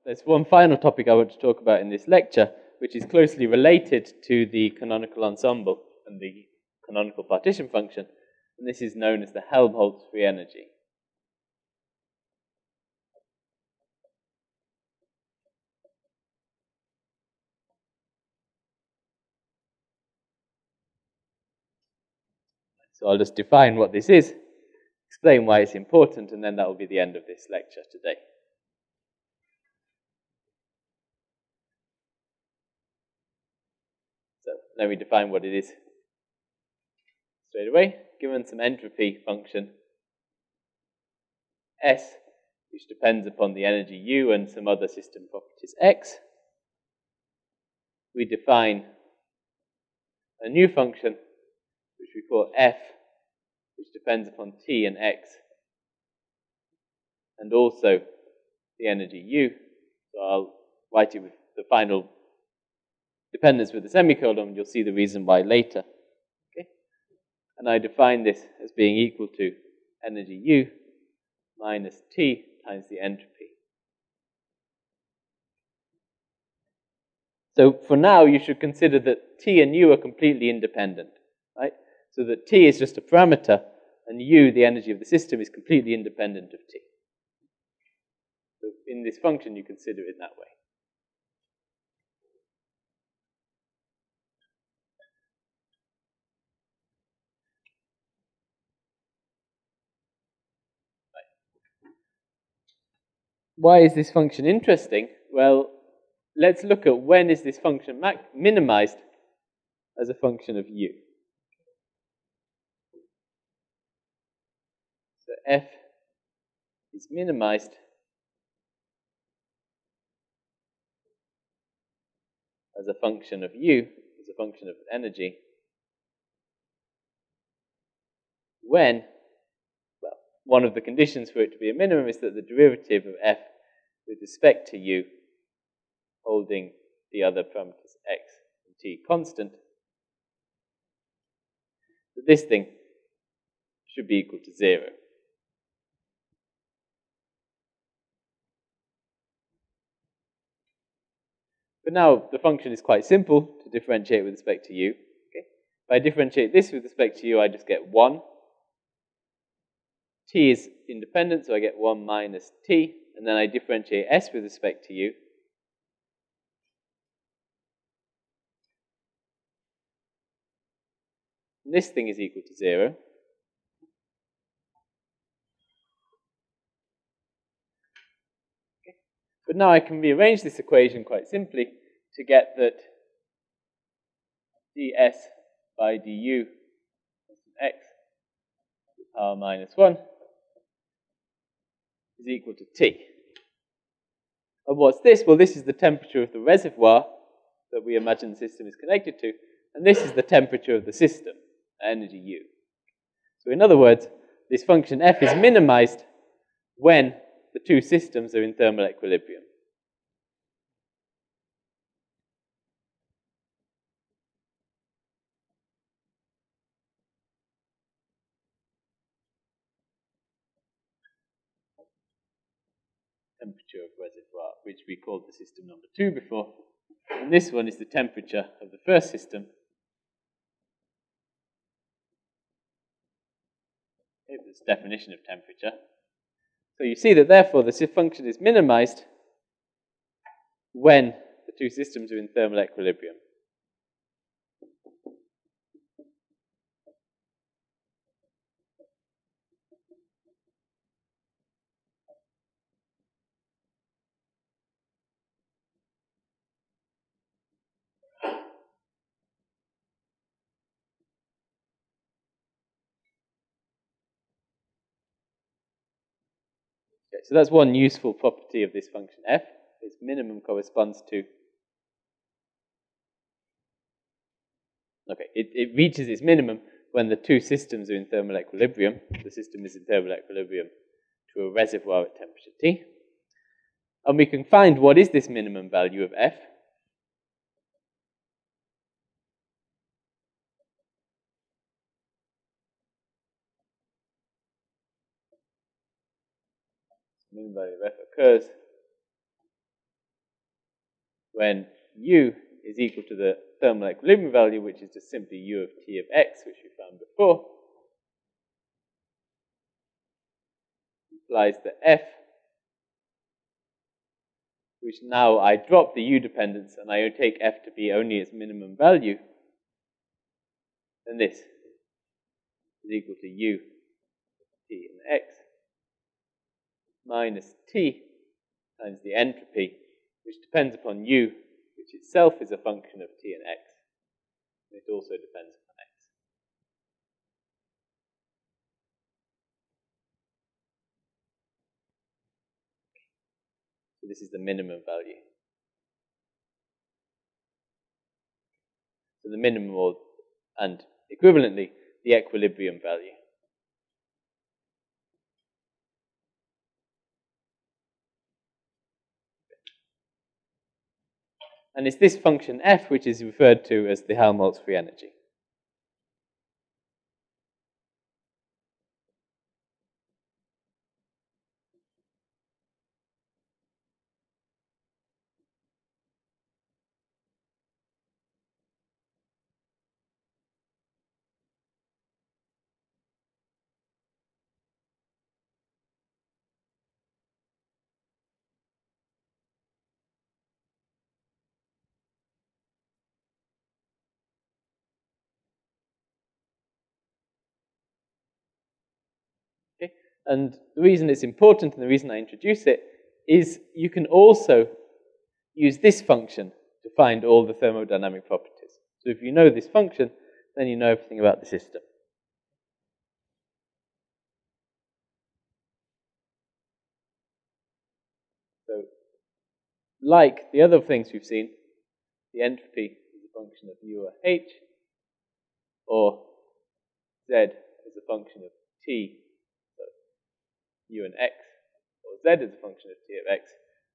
there's one final topic I want to talk about in this lecture, which is closely related to the canonical ensemble and the canonical partition function, and this is known as the Helmholtz free energy. So I'll just define what this is, explain why it's important, and then that will be the end of this lecture today. So let me define what it is straight away. Given some entropy function S, which depends upon the energy U and some other system properties X, we define a new function which we call F, which depends upon T and X, and also the energy U. So I'll write it with the final dependence with the semicolon, and you'll see the reason why later. Okay? And I define this as being equal to energy U minus T times the entropy. So for now, you should consider that T and U are completely independent, right? So that T is just a parameter, and U, the energy of the system, is completely independent of T. So in this function, you consider it that way. Why is this function interesting? Well, let's look at when is this function minimized as a function of U. So F is minimized as a function of U, as a function of energy, when, well, one of the conditions for it to be a minimum is that the derivative of F with respect to U, holding the other parameters X and T constant, that this thing should be equal to 0. But now the function is quite simple to differentiate with respect to U. Okay? If I differentiate this with respect to U, I just get 1. T is independent, so I get 1 minus T, and then I differentiate S with respect to U. And this thing is equal to 0. Okay. But now I can rearrange this equation quite simply to get that ds by du x to the power minus 1 is equal to T. And what's this? Well, this is the temperature of the reservoir that we imagine the system is connected to, and this is the temperature of the system, energy U. So in other words, this function F is minimized when the two systems are in thermal equilibrium. Temperature of reservoir, which we called the system number 2 before. And this one is the temperature of the first system. Here's this definition of temperature. So you see that therefore the function is minimized when the two systems are in thermal equilibrium. Okay, so that's one useful property of this function F. Its minimum corresponds to... Okay, it reaches its minimum when the two systems are in thermal equilibrium. The system is in thermal equilibrium to a reservoir at temperature T. And we can find what is this minimum value of F. Minimum value of F occurs when u is equal to the thermal equilibrium value, which is just simply u of t of x, which we found before, implies that f, which now I drop the u dependence and I take f to be only its minimum value, then this is equal to u of t and x minus t times the entropy, which depends upon u, which itself is a function of t and x. And it also depends upon x. So this is the minimum value. So the minimum, and equivalently, the equilibrium value. And it's this function f which is referred to as the Helmholtz free energy. Okay? And the reason it's important and the reason I introduce it is you can also use this function to find all the thermodynamic properties. So if you know this function, then you know everything about the system. So, like the other things we've seen, the entropy is a function of u or h, or z is a function of t, so u and x, or z is a function of t of x.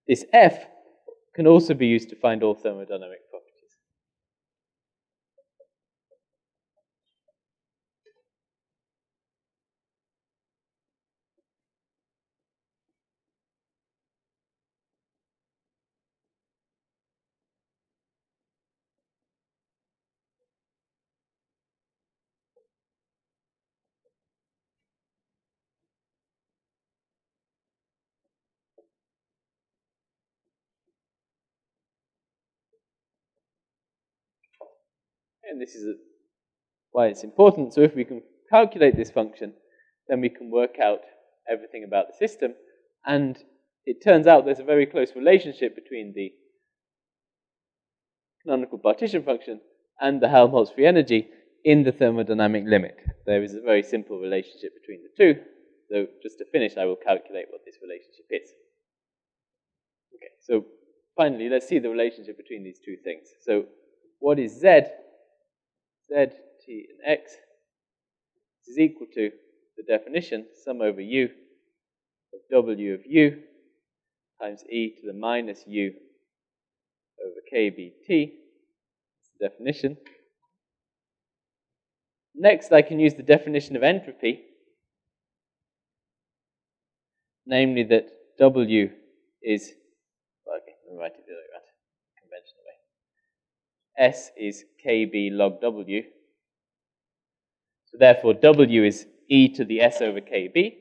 This f can also be used to find all thermodynamic properties. And this is why it's important. So if we can calculate this function, then we can work out everything about the system. And it turns out there's a very close relationship between the canonical partition function and the Helmholtz free energy in the thermodynamic limit. There is a very simple relationship between the two. So just to finish, I will calculate what this relationship is. Okay, so finally, let's see the relationship between these two things. So what is z? Z, t, and x is equal to the definition, sum over u of w of u times e to the minus u over kbt. That's the definition. Next, I can use the definition of entropy, namely that w is, well, okay, let me write it the other way around, conventional way. S is kb log w. So therefore, w is e to the s over kb.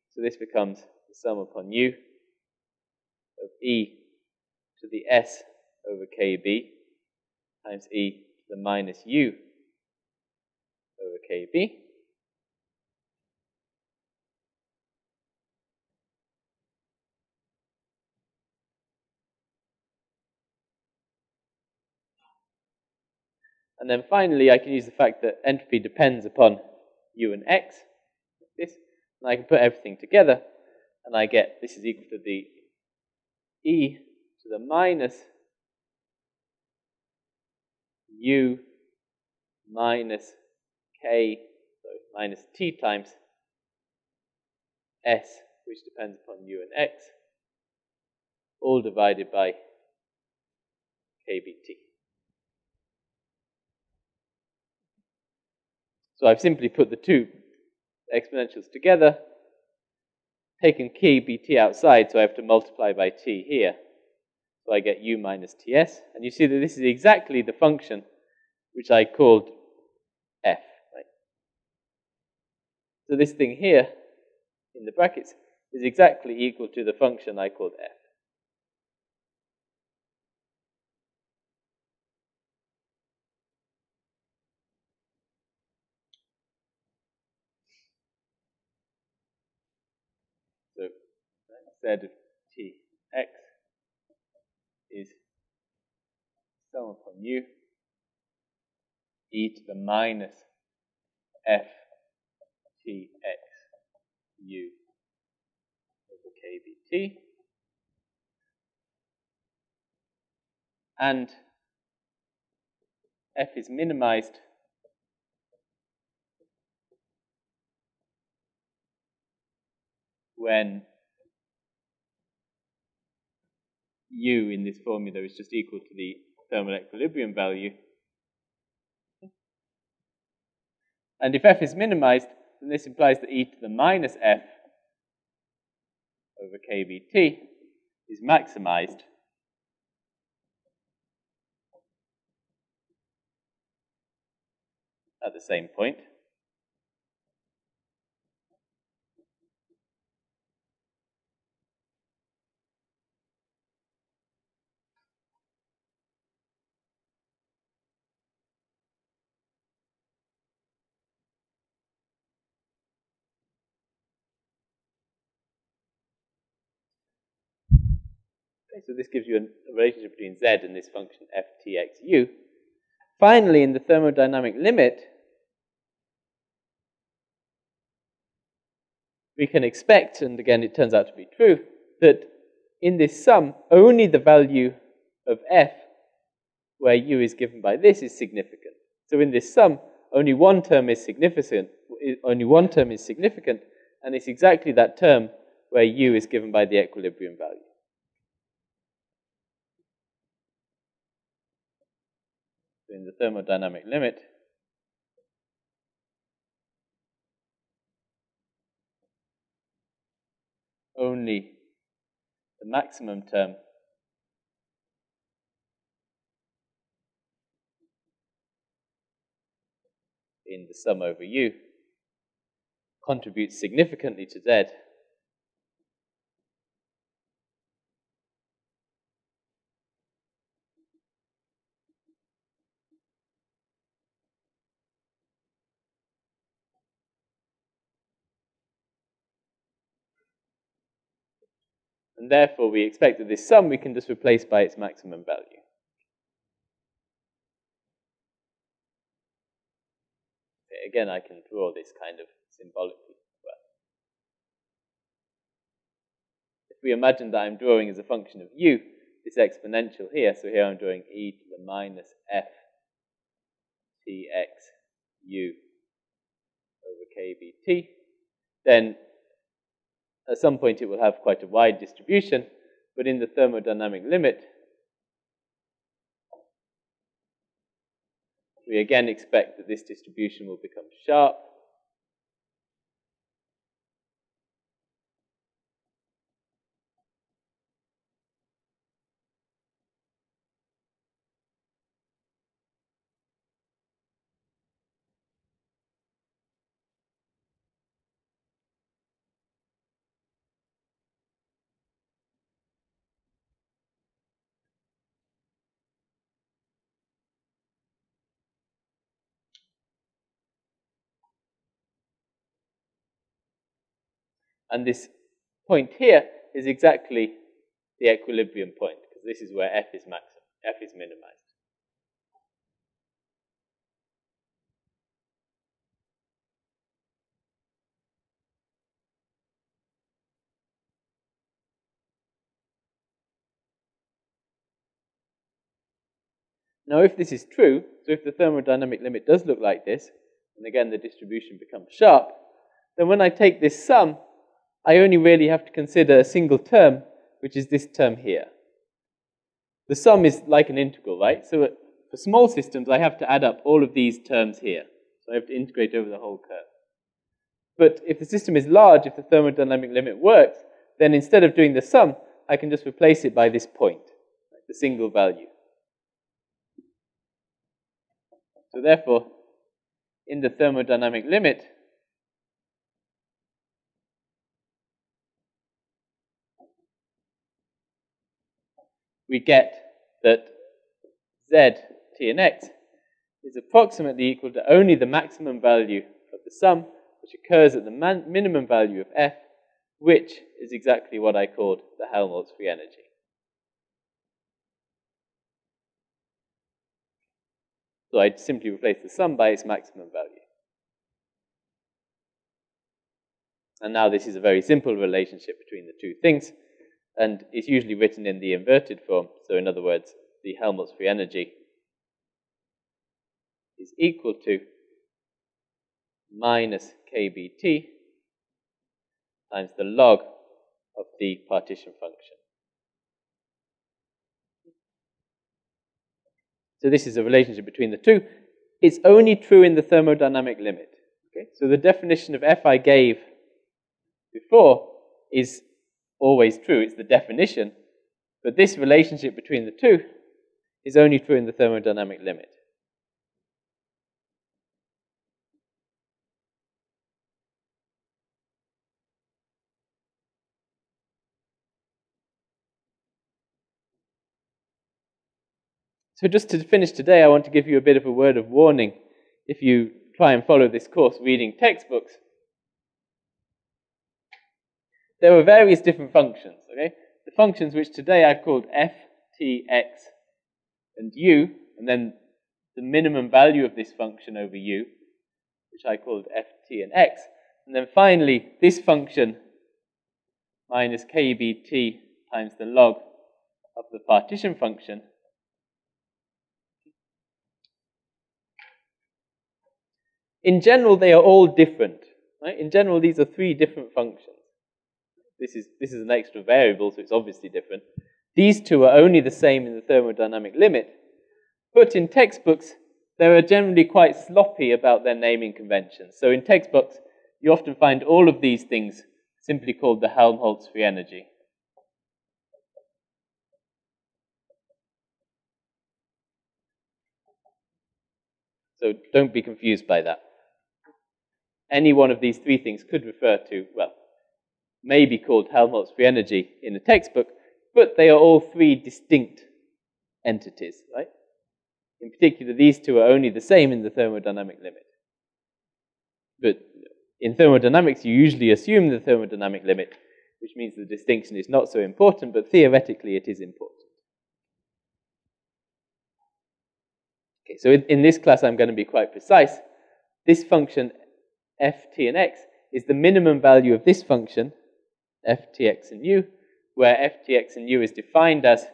So this becomes the sum upon u of e to the s over kb times e to the minus u over kb. And then finally, I can use the fact that entropy depends upon u and x, like this, and I can put everything together, and I get this is equal to the e to the minus u minus k, sorry, minus t times s, which depends upon u and x, all divided by kbt. So I've simply put the two exponentials together, taken kbt outside, so I have to multiply by t here. So I get u minus ts. And you see that this is exactly the function which I called f. Right? So this thing here, in the brackets, is exactly equal to the function I called f. So z of tx is sum upon u e to the minus f tx u over kbt. And f is minimized when u in this formula is just equal to the thermal equilibrium value. And if f is minimized, then this implies that e to the minus f over kbt is maximized at the same point. Okay, so this gives you a relationship between z and this function f tx u. Finally, in the thermodynamic limit, we can expect, and again it turns out to be true, that in this sum, only the value of f, where u is given by this, is significant. So in this sum, only one term is significant, and it's exactly that term where u is given by the equilibrium value. So in the thermodynamic limit, only the maximum term in the sum over u contributes significantly to z, and therefore we expect that this sum we can just replace by its maximum value. Okay, again, I can draw this kind of symbolically. Well, if we imagine that I'm drawing as a function of u, this exponential here, so here I'm drawing e to the minus f tx u over kbt, then at some point it will have quite a wide distribution, but in the thermodynamic limit, we again expect that this distribution will become sharp, and this point here is exactly the equilibrium point, because this is where f is maximum, f is minimized. Now, if this is true, so if the thermodynamic limit does look like this, and again the distribution becomes sharp, then when I take this sum, I only really have to consider a single term, which is this term here. The sum is like an integral, right? So for small systems, I have to add up all of these terms here. So I have to integrate over the whole curve. But if the system is large, if the thermodynamic limit works, then instead of doing the sum, I can just replace it by this point. the single value. So therefore, in the thermodynamic limit, we get that z, t, and x is approximately equal to only the maximum value of the sum, which occurs at the minimum value of f, which is exactly what I called the Helmholtz free energy. So I'd simply replace the sum by its maximum value. And now this is a very simple relationship between the two things, and it's usually written in the inverted form. So in other words, the Helmholtz free energy is equal to minus kBt times the log of the partition function. So this is a relationship between the two. It's only true in the thermodynamic limit. Okay? So the definition of f I gave before is always true. It's the definition. But this relationship between the two is only true in the thermodynamic limit. So just to finish today, I want to give you a bit of a word of warning. If you try and follow this course reading textbooks, there are various different functions. Okay? The functions which today I've called f, t, x, and u, and then the minimum value of this function over u, which I called f, t, and x. And then finally, this function minus kbt times the log of the partition function. In general, they are all different. Right? In general, these are three different functions. This is an extra variable, so it's obviously different. These two are only the same in the thermodynamic limit, but in textbooks, they are generally quite sloppy about their naming conventions. So in textbooks, you often find all of these things simply called the Helmholtz free energy. So don't be confused by that. Any one of these three things could refer to, well, may be called Helmholtz free energy in a textbook, but they are all three distinct entities, right? In particular, these two are only the same in the thermodynamic limit. But in thermodynamics, you usually assume the thermodynamic limit, which means the distinction is not so important, but theoretically it is important. Okay, so in this class I'm going to be quite precise. This function f, t, and x is the minimum value of this function, f, t, x, and u, where f, t, x, and u is defined as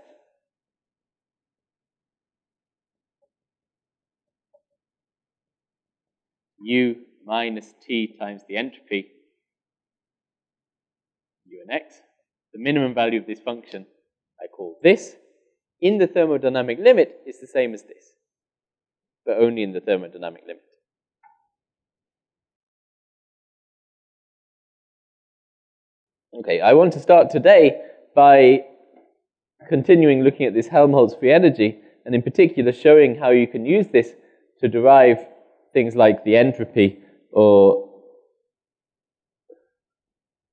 u minus t times the entropy, u and x. The minimum value of this function I call this. In the thermodynamic limit, it's the same as this, but only in the thermodynamic limit. Okay, I want to start today by continuing looking at this Helmholtz free energy, and in particular showing how you can use this to derive things like the entropy or,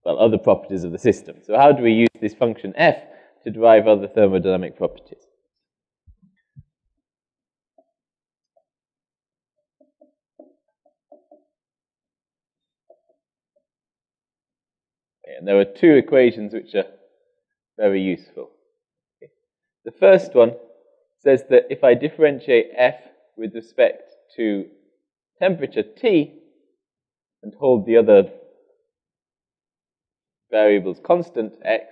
well, other properties of the system. So how do we use this function f to derive other thermodynamic properties? Okay, and there are two equations which are very useful. Okay. The first one says that if I differentiate f with respect to temperature T and hold the other variables constant, x,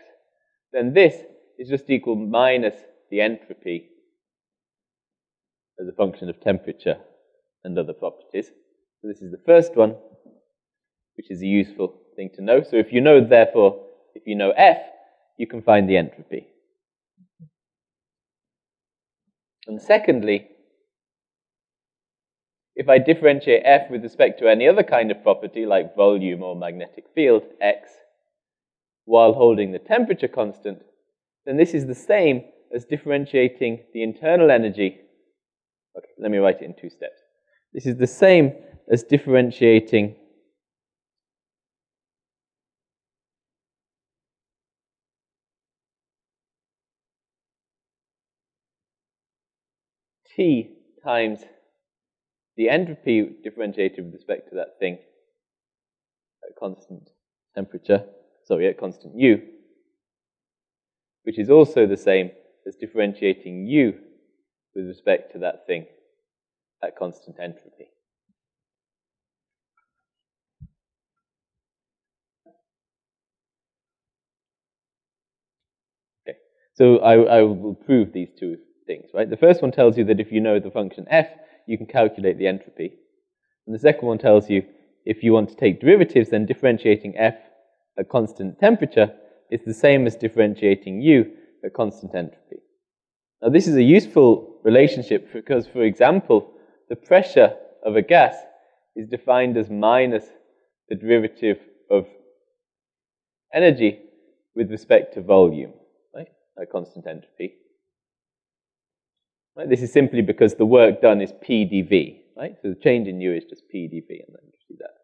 then this is just equal minus the entropy as a function of temperature and other properties. So this is the first one, which is a useful thing to know. So if you know, therefore, if you know f, you can find the entropy. And secondly, if I differentiate f with respect to any other kind of property, like volume or magnetic field, x, while holding the temperature constant, then this is the same as differentiating the internal energy. Okay, let me write it in 2 steps. This is the same as differentiating T times the entropy differentiated with respect to that thing at constant temperature, at constant U, which is also the same as differentiating U with respect to that thing at constant entropy. Okay, so I will prove these 2 things, right? The first one tells you that if you know the function f, you can calculate the entropy. And the second one tells you if you want to take derivatives, then differentiating f at constant temperature is the same as differentiating u at constant entropy. Now this is a useful relationship because, for example, the pressure of a gas is defined as minus the derivative of energy with respect to volume, right, at constant entropy. Right? This is simply because the work done is P dV, right? So the change in U is just P dV, and then you see that.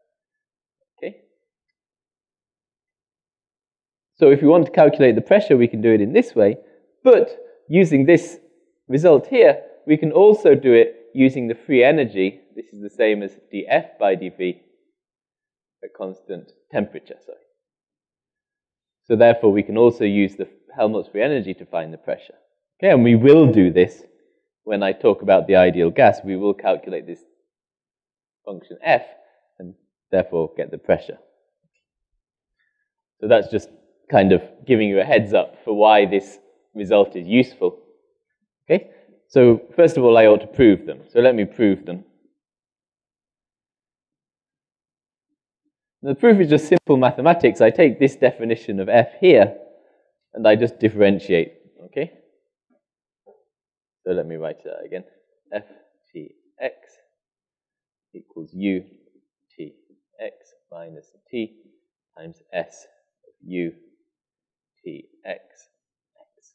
Okay? So if we want to calculate the pressure, we can do it in this way, but using this result here, we can also do it using the free energy. This is the same as dF by dV at constant temperature, So therefore, we can also use the Helmholtz free energy to find the pressure. Okay, and we will do this when I talk about the ideal gas. We will calculate this function f and therefore get the pressure. So that's just kind of giving you a heads up for why this result is useful. Okay, so first of all, I ought to prove them. So let me prove them. The proof is just simple mathematics. I take this definition of f here, and I just differentiate, okay? So let me write that again. F T x equals U T x minus T times S of U T x x.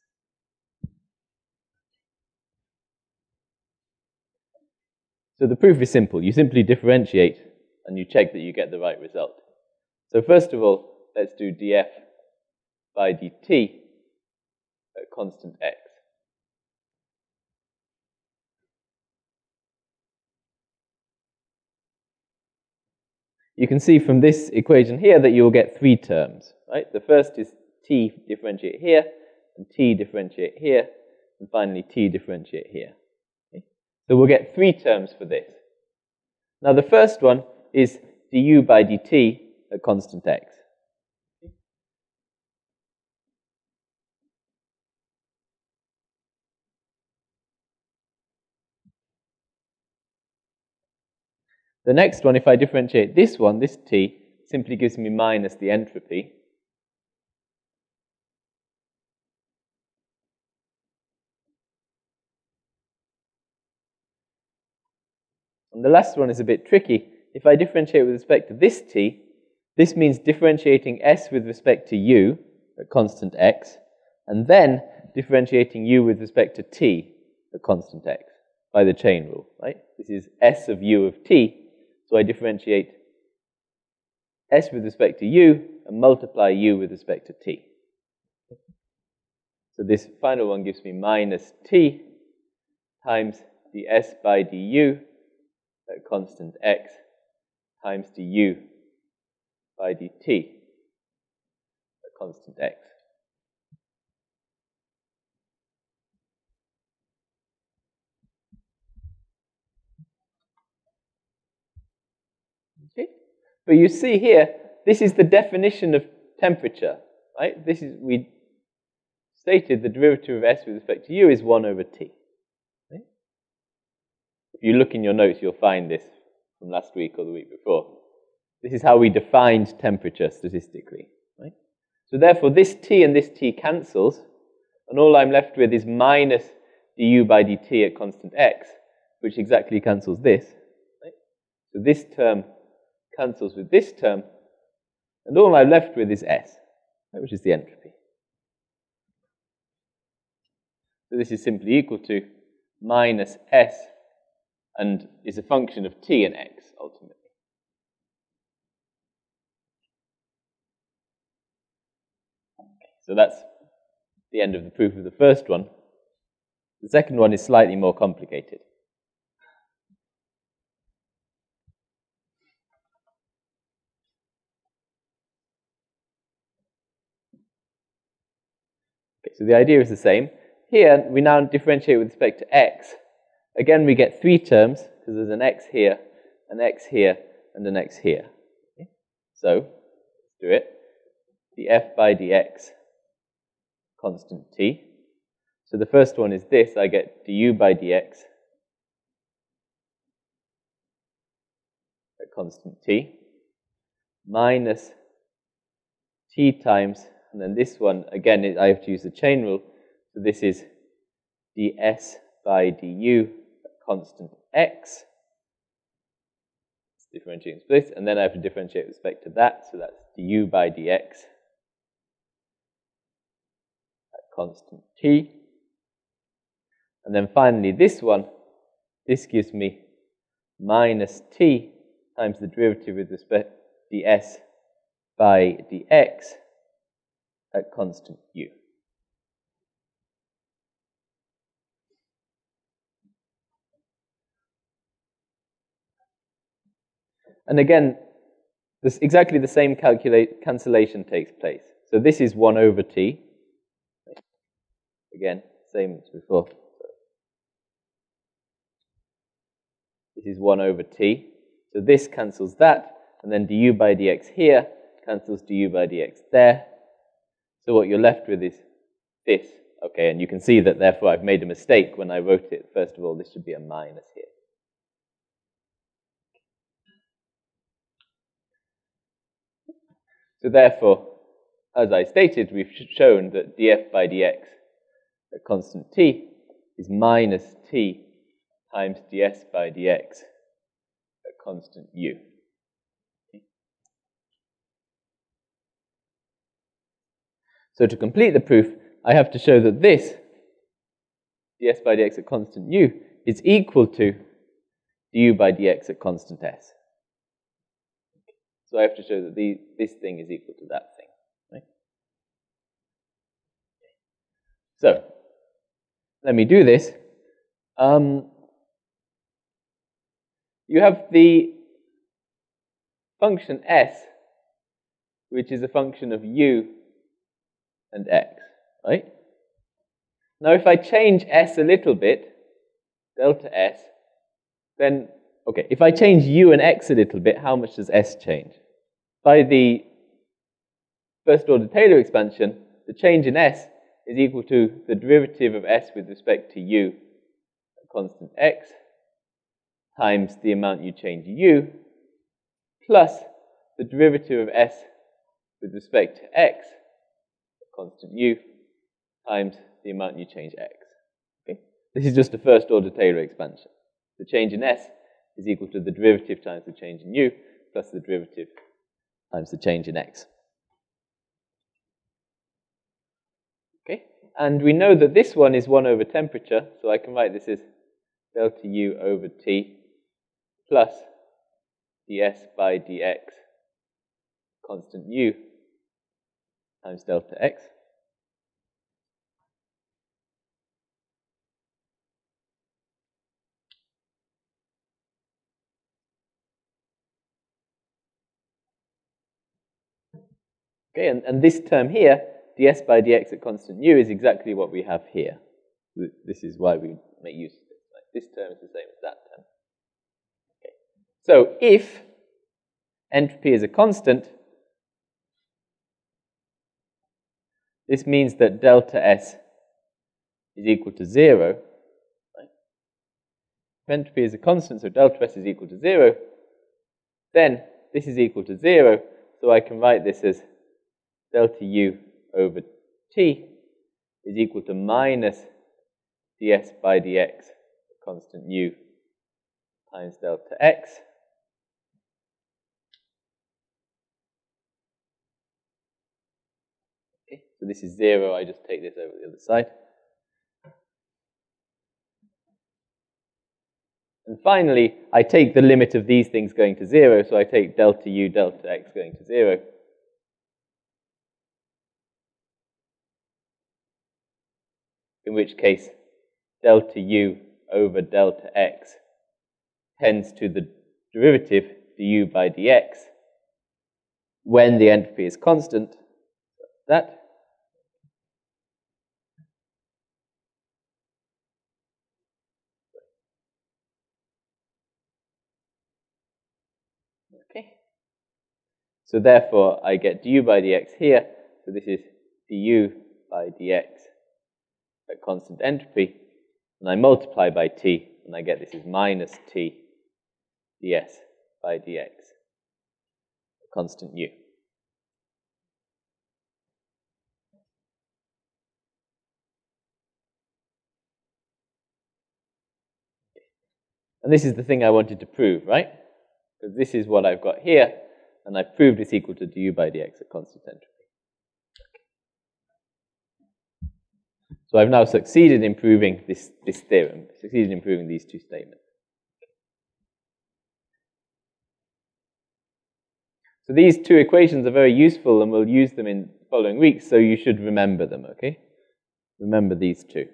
So the proof is simple. You simply differentiate and you check that you get the right result. So first of all, let's do dF by dt at constant x. You can see from this equation here that you'll get 3 terms, right? The first is t differentiate here, and t differentiate here, and finally t differentiate here. Okay? So we'll get 3 terms for this. Now the first one is du by dt at constant x. The next one, if I differentiate this one, this t, simply gives me minus the entropy. And the last one is a bit tricky. If I differentiate with respect to this t, this means differentiating s with respect to u at constant x, and then differentiating u with respect to t at constant x by the chain rule, right? This is s of u of t, so I differentiate s with respect to u and multiply u with respect to t. So this final one gives me minus t times ds by du at constant x times du by dt at constant x. Okay? But you see here, this is the definition of temperature, right? This is, we stated the derivative of s with respect to u is 1 over t. Okay? If you look in your notes, you'll find this from last week or the week before. This is how we defined temperature statistically, right? So therefore, this t and this t cancels, and all I'm left with is minus du by dt at constant x, which exactly cancels this. Right? So this term cancels with this term, and all I'm left with is s, right, which is the entropy. So this is simply equal to minus s, and is a function of t and x, ultimately. So that's the end of the proof of the first one. The second one is slightly more complicated. Okay, so the idea is the same. Here, we now differentiate with respect to x. Again, we get three terms, because there's an x here, and an x here. Okay. So, let's do it. df by dx, constant t. So the first one is this. I get du by dx at constant t, minus t times, and then this one, again, I have to use the chain rule. So this is ds by du at constant x. It's differentiating split, and then I have to differentiate with respect to that. So that's du by dx at constant t. And then finally this one, this gives me minus t times the derivative with respect to ds by dx at constant u. And again, this, exactly the same cancellation takes place. So this is 1 over t. Again, same as before. This is 1 over t. So this cancels that, and then du by dx here cancels du by dx there. So what you're left with is this. Okay, and you can see that therefore I've made a mistake when I wrote it. First of all, this should be a minus here. So therefore, as I stated, we've shown that df by dx at constant t is minus t times ds by dx at constant u. So to complete the proof, I have to show that this ds by dx at constant u is equal to du by dx at constant s. So I have to show that this thing is equal to that thing. Right? So let me do this. You have the function s, which is a function of u and x, right? Now if I change s a little bit, delta s, then, okay, if I change u and x a little bit, how much does s change? By the first order Taylor expansion, the change in s is equal to the derivative of s with respect to u at constant x times the amount you change u plus the derivative of s with respect to x at constant u times the amount you change x. Okay? This is just a first order Taylor expansion. The change in s is equal to the derivative times the change in u plus the derivative times the change in x. Okay? And we know that this one is 1 over temperature, so I can write this as delta u over t plus ds by dx constant u times delta x. Okay, and this term here, ds by dx at constant u, is exactly what we have here. This is why we make use of this. Right? This term is the same as that term. Okay. So if entropy is a constant, this means that delta S is equal to 0. Right? If entropy is a constant, so delta S is equal to 0, then this is equal to 0, so I can write this as delta U over T is equal to minus ds by dx constant U times delta X. Okay, so this is 0, I just take this over the other side. And finally, I take the limit of these things going to 0, so I take delta u, delta x going to 0. In which case, delta u over delta x tends to the derivative du by dx when the entropy is constant. That. Okay. So therefore, I get du by dx here. So this is du by dx at constant entropy. And I multiply by t, and I get this is minus t ds by dx at constant u. And this is the thing I wanted to prove, right? Because this is what I've got here, and I've proved it's equal to du by dx at constant entropy. So I've now succeeded in proving this theorem, succeeded in proving these two statements. So these two equations are very useful, and we'll use them in the following weeks, so you should remember them, okay? Remember these two.